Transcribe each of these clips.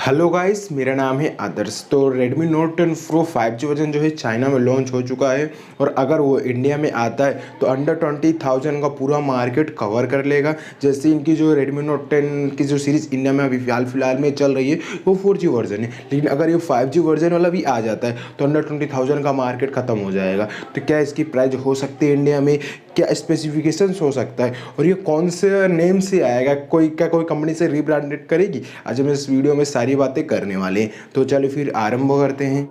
Hello guys, मेरा नाम है आदर्श। तो Redmi Note 10 Pro 5G version जो है चाइना में लॉन्च हो चुका है और अगर वो इंडिया में आता है तो अंडर 20,000 का पूरा मार्केट कवर कर लेगा। जैसे इनकी जो Redmi Note 10 की जो सीरीज़ इंडिया में अभी फिलहाल में चल रही है वो 4G वर्जन है, लेकिन अगर ये 5G वर्जन वाला भी आ जाता है तो अंडर 20,000 का मार्केट ख़त्म हो जाएगा। तो क्या इसकी प्राइस हो सकती है इंडिया में, क्या स्पेसिफिकेशंस हो सकता है और ये कौन से नेम से आएगा, कोई कंपनी से रीब्रांडेड करेगी, आज हम इस वीडियो में सारी बातें करने वाले हैं। तो चलो फिर आरंभ करते हैं।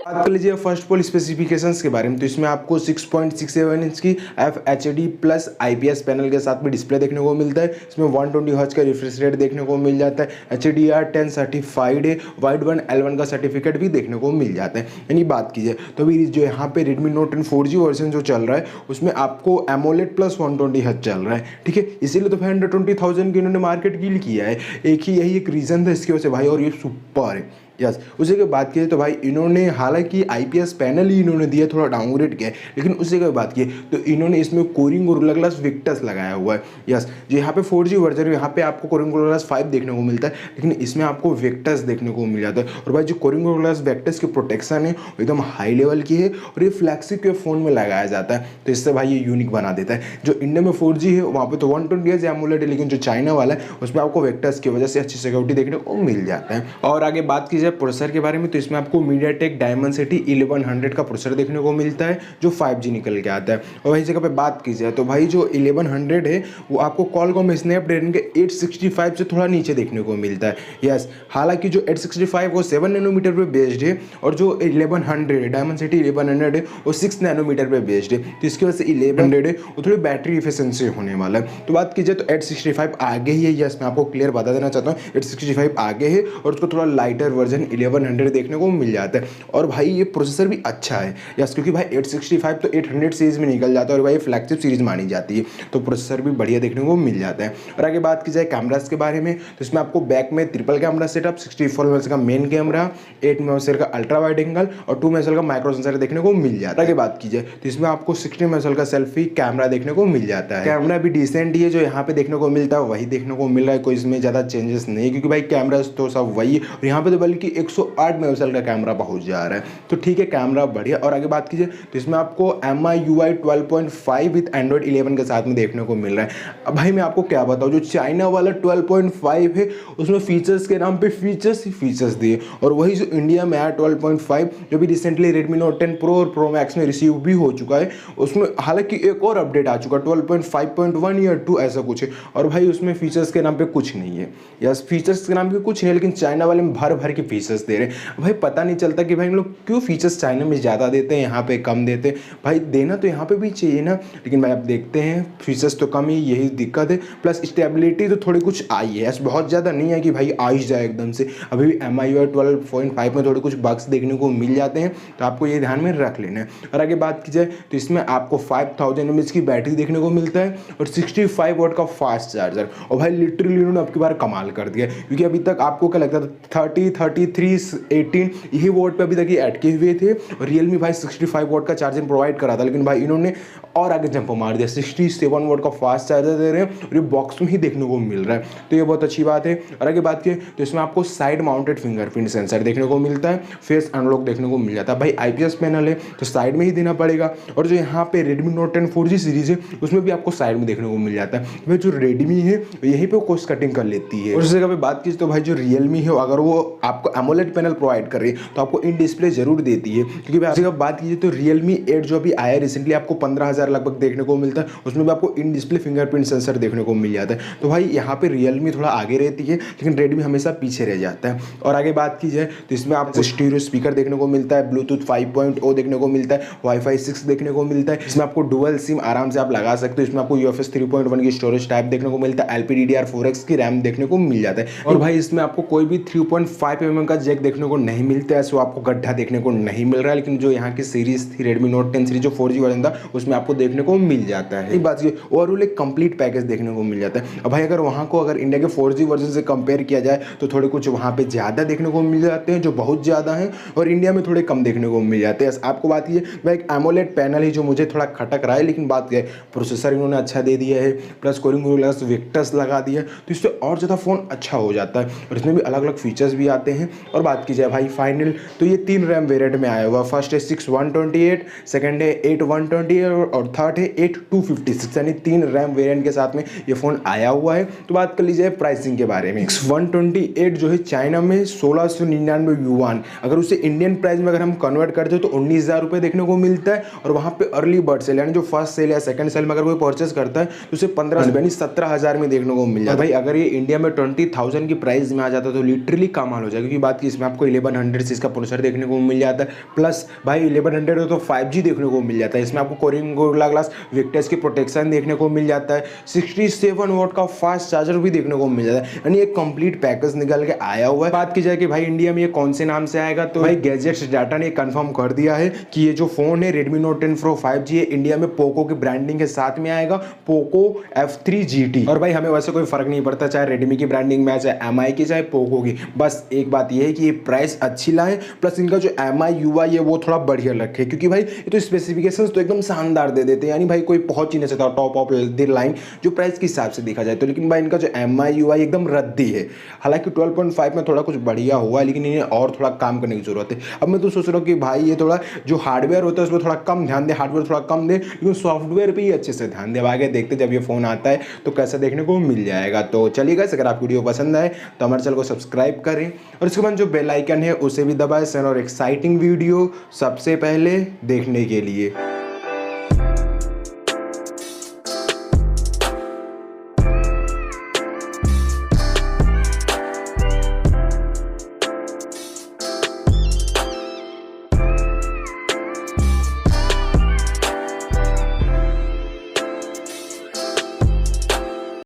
बात कर लीजिए फर्स्ट ऑफ ऑल स्पेसिफिकेशंस के बारे में, तो इसमें आपको 6.67 इंच की FHD प्लस IPS पैनल के साथ में डिस्प्ले देखने को मिलता है। इसमें 120 हर्ट्ज का रिफ्रेश रेट देखने को मिल जाता है। HDR10 सर्टिफाइड है, वाइड वन L1 का सर्टिफिकेट भी देखने को मिल जाता है। यानी बात कीजिए तो अभी जो यहाँ पे Redmi Note 10 4G वर्जन जो चल रहा है उसमें आपको AMOLED प्लस 120 हर्ट्ज चल रहा है, ठीक है। इसीलिए तो 120,000 की इन्होंने मार्केट डील किया है। यही एक रीज़न था इसकी वजह से भाई, और ये सुपर है। यस, उसी के बात की तो भाई इन्होंने हालांकि IPS पैनल ही इन्होंने दिया, थोड़ा डाउनग्रेड किया है, लेकिन उसी के बात की तो इन्होंने इसमें कोरिंग और ग्लास विक्टस लगाया हुआ है। यस, जो यहाँ पे 4G वर्जन है यहाँ पे आपको कोरिंग ग्लास 5 देखने को मिलता है, लेकिन इसमें आपको विक्टस देखने को मिल जाता है। और भाई जो कोरिंग ग्लास विक्टस की प्रोटेक्शन है वो एकदम हाई लेवल की है और ये फ्लैगशिप के फ़ोन में लगाया जाता है, तो इससे भाई ये यूनिक बना देता है। जो इंडिया में 4G है वहाँ पर तो 120 Hz AMOLED है, लेकिन जो चाइना वाला है उसमें आपको विक्टस की वजह से अच्छी सिक्योरिटी देखने को मिल जाता है। और आगे बात की जाए प्रोसेसर के बारे में, तो इसमें आपको MediaTek Dimensity 1100 का प्रोसेसर देखने को मिलता है जो 5G निकल के आता है। और वही जगह पे बात की जाए तो भाई जो 1100 है वो आपको Qualcomm Snapdragon के 865 से थोड़ा नीचे देखने को मिलता है। यस, हालांकि जो 865 वो 7 नैनोमीटर पे बेस्ड है और जो 1100 Dimensity 1100 है वो 6 नैनोमीटर पे बेस्ड है, तो इसकी वजह से 1100 है वो थोड़ी बैटरी इफिशिएंसी होने वाला है। तो बात की जाए तो 865 आगे ही है। यस, मैं आपको क्लियर बता देना चाहता हूँ 865 आगे है और उसको थोड़ा लाइटर वर्जन 1100 देखने को मिल जाता है। और भाई ये प्रोसेसर भी अच्छा है। यस, क्योंकि भाई 865 तो 800 सीरीज में निकल जाता है और भाई फ्लैगशिप सीरीज मानी जाती है, तो प्रोसेसर भी बढ़िया देखने को मिल जाता है। और आगे बात की जाए कैमरास के बारे में, तो इसमें आपको बैक में ट्रिपल कैमरा सेटअप, 64 मेगापिक्सल का मेन कैमरा, 8 मेगापिक्सल का अल्ट्रा वाइड एंगल और 2 मेगापिक्सल का माइक्रो सेंसर देखने को मिल जाता है। आगे बात की जाए तो इसमें आपको 60 मेगापिक्सल का सेल्फी कैमरा देखने को मिल जाता है। कैमरा भी डिसेंट ही है, जो यहाँ पे देखने को मिलता है वही देखने को मिल रहा है, कोई इसमें ज़्यादा चेंजेस नहीं, क्योंकि भाई कैमरा तो सब वही है और यहाँ पे तो बल्कि 108 मेगापिक्सल का कैमरा पहुंच जा रहा है, तो ठीक है कैमरा बढ़िया। और आगे बात कीजिए तो इसमें आपको MIUI 12.5 विद Android 11 के साथ में देखने को मिल रहा है। अब भाई मैं आपको क्या बताऊं, जो चाइना वाला 12.5 है उसमें फीचर्स के नाम पे फीचर्स ही फीचर्स दिए, और वही जो इंडिया में आया 12.5 जो भी रिसेंटली Redmi Note 10 Pro और Pro Max में रिसीव भी हो चुका है, उसमें हालांकि एक और अपडेट आ चुका 12.5.1 या 2 ऐसा कुछ है, और भाई उसमें फीचर्स के नाम पे कुछ नहीं है। यस, फीचर्स के नाम पे कुछ नहीं है, लेकिन चाइना वाले में भर भर के फीचर्स दे रहे हैं। भाई पता नहीं चलता कि भाई लोग क्यों फीचर्स चाइना में ज़्यादा देते हैं यहाँ पे कम देते हैं। भाई देना तो यहाँ पे भी चाहिए ना, लेकिन भाई आप देखते हैं फीचर्स तो कम ही, यही दिक्कत है। प्लस स्टेबिलिटी तो थोड़ी कुछ आई है, ऐसा बहुत ज़्यादा नहीं है कि भाई आ ही जाए एकदम से। अभी भी MIUI 12.5 में थोड़े कुछ बग्स देखने को मिल जाते हैं, तो आपको ये ध्यान में रख लेना है। और आगे बात की जाए तो इसमें आपको 5000 mAh की बैटरी देखने को मिलता है और 65 वाट का फास्ट चार्जर। और भाई लिटरली उन्होंने आपकी बार कमाल कर दिया, क्योंकि अभी तक आपको क्या लगता था 30, 33, 18 यही वोट पे अभी तक ये अटके हुए थे, और Realme भाई 65 वोट का चार्जिंग प्रोवाइड करा था, लेकिन भाई इन्होंने और आगे जंप मार दिया, 67 वोट का फास्ट चार्जर दे रहे हैं और ये बॉक्स में ही देखने को मिल रहा है, तो ये बहुत अच्छी बात है। और आगे बात करें तो इसमें आपको साइड माउंटेड फिंगरप्रिंट सेंसर देखने को मिलता है, फेस अनलॉक देखने को मिल जाता है। भाई IPS पैनल है तो साइड में ही देना पड़ेगा, और जो यहाँ पे Redmi Note 10 4G सीरीज है उसमें भी आपको साइड में देखने को मिल जाता है। भाई जो Redmi है यहीं पे कॉस्ट कटिंग कर लेती है। और उस जगह पे बात की तो भाई जो Realme है अगर वो आपको AMOLED पैनल प्रोवाइड कर रही है तो आपको इन डिस्प्ले जरूर देती है, क्योंकि भाई जब बात कीजिए तो Realme 8 जो अभी आया रिसेंटली आपको 15,000 लगभग देखने को मिलता है, उसमें भी आपको इन डिस्प्ले फिंगरप्रिंट सेंसर देखने को मिल जाता है। तो भाई यहाँ पे Realme थोड़ा आगे रहती है, लेकिन Redmi हमेशा पीछे रह जाता है। और आगे बात की जाए तो इसमें आपको स्टीरियो स्पीकर देखने को मिलता है, ब्लूटूथ 5.0 देखने को मिलता है, Wi-Fi 6 देखने को मिलता है, इसमें आपको डुअल सिम आराम से आप लगा सकते हो, इसमें आपको UFS 3.1 की स्टोरेज टाइप देखने को मिलता है, LPDDR4X की रैम देखने को मिल जाता है। और भाई इसमें आपको कोई भी 3.5 में उनका जैक देखने को नहीं मिलता है, सो आपको गड्ढा देखने को नहीं मिल रहा है। लेकिन जो यहाँ की सीरीज थी Redmi Note 10 सीरीज जो 4G वर्जन था उसमें आपको देखने को मिल जाता है। एक बात ये ओवरऑल एक कंप्लीट पैकेज देखने को मिल जाता है। अब भाई अगर वहाँ को अगर इंडिया के 4G वर्जन से कंपेयर किया जाए तो थोड़े कुछ वहाँ पे ज़्यादा देखने को मिल जाते हैं, जो बहुत ज़्यादा हैं, और इंडिया में थोड़े कम देखने को मिल जाते हैं। आपको बात ये भाई एक एमोलेड पैनल ही जो मुझे थोड़ा खटक रहा है, लेकिन बात क्या है प्रोसेसर इन्होंने अच्छा दे दिया है, प्लस कूलिंग ग्लास वेक्टर्स लगा दिया है, तो इससे और ज़्यादा फ़ोन अच्छा हो जाता है और इसमें भी अलग अलग फीचर्स भी आते हैं। और बात की जाए भाई फाइनल तो ये 3 रैम वेरिएंट में आया हुआ, फर्स्ट है 6128, सेकंड है 8128 और थर्ड है 8256, यानी 3 रैम वेरिएंट के साथ में ये फ़ोन आया हुआ है। तो बात कर लीजिए प्राइसिंग के बारे में। 6128 जो है चाइना में 1699 युआन, अगर उसे इंडियन प्राइस में अगर हम कन्वर्ट करते हैं तो 19,000 रुपये देखने को मिलता है। और वहाँ पे अर्ली बर्ड सेल यानी जो फर्स्ट सेल या सेकंड सेल में अगर कोई परचेस करता है तो उसे 15 यानी 17,000 में देखने को मिल जाता है। भाई अगर ये इंडिया में 20,000 की प्राइस में आ जाता तो लिटरली कमाल हो जाएगा, क्योंकि बात की इसमें आपको 1100 से इसका प्रोसेसर देखने को मिल जाता है, प्लस भाई 1100 तो 5G देखने को मिल जाता है। इसमें आपको कोरिंग ग्लास वेक्टर्स की प्रोटेक्शन देखने को मिल जाता है, 67 वॉट का फास्ट चार्जर भी देखने को मिल जाता है, यानी एक कंप्लीट पैकेज निकल के आया हुआ है। बात की जाए कि भाई इंडिया में ये कौन से नाम से आएगा, तो भाई गैजेट्स डाटा ने कंफर्म कर दिया है कि ये जो फोन है Redmi Note 10 Pro 5G है, इंडिया में पोको की ब्रांडिंग के साथ में आएगा, पोको F3 GT। और भाई हमें वैसे कोई फर्क नहीं पड़ता चाहे Redmi की ब्रांडिंग में चाहे MI की चाहे पोको की, बस एक बात ये है कि ये प्राइस अच्छी लाए, प्लस इनका जो MI UI है वो थोड़ा बढ़िया रखे, क्योंकि भाई ये तो स्पेसिफिकेशंस तो एकदम शानदार दे देते हैं, यानी भाई कोई पहुंच ही नहीं सकता टॉप ऑफ द लाइन जो प्राइस के हिसाब से देखा जाए तो। लेकिन भाई इनका जो MI UI एकदम रद्दी है, हालांकि 12.5 में थोड़ा कुछ बढ़िया हुआ है, लेकिन इन्हें और थोड़ा काम करने की जरूरत है। अब मैं तो सोच रहा हूँ कि भाई ये थोड़ा जो हार्डवेयर होता है उसमें थोड़ा कम ध्यान दे, हार्डवेयर थोड़ा कम दे, लेकिन सॉफ्टवेयर पे ही अच्छे से ध्यान दे। आगे देखते जब ये फोन आता है तो कैसा देखने को मिल जाएगा। तो चलिए गाइस, अगर आपको वीडियो पसंद आए तो हमारे चैनल को सब्सक्राइब करें और इसके बाद जो बेल आइकन है उसे भी दबाएं और एक्साइटिंग वीडियो सबसे पहले देखने के लिए।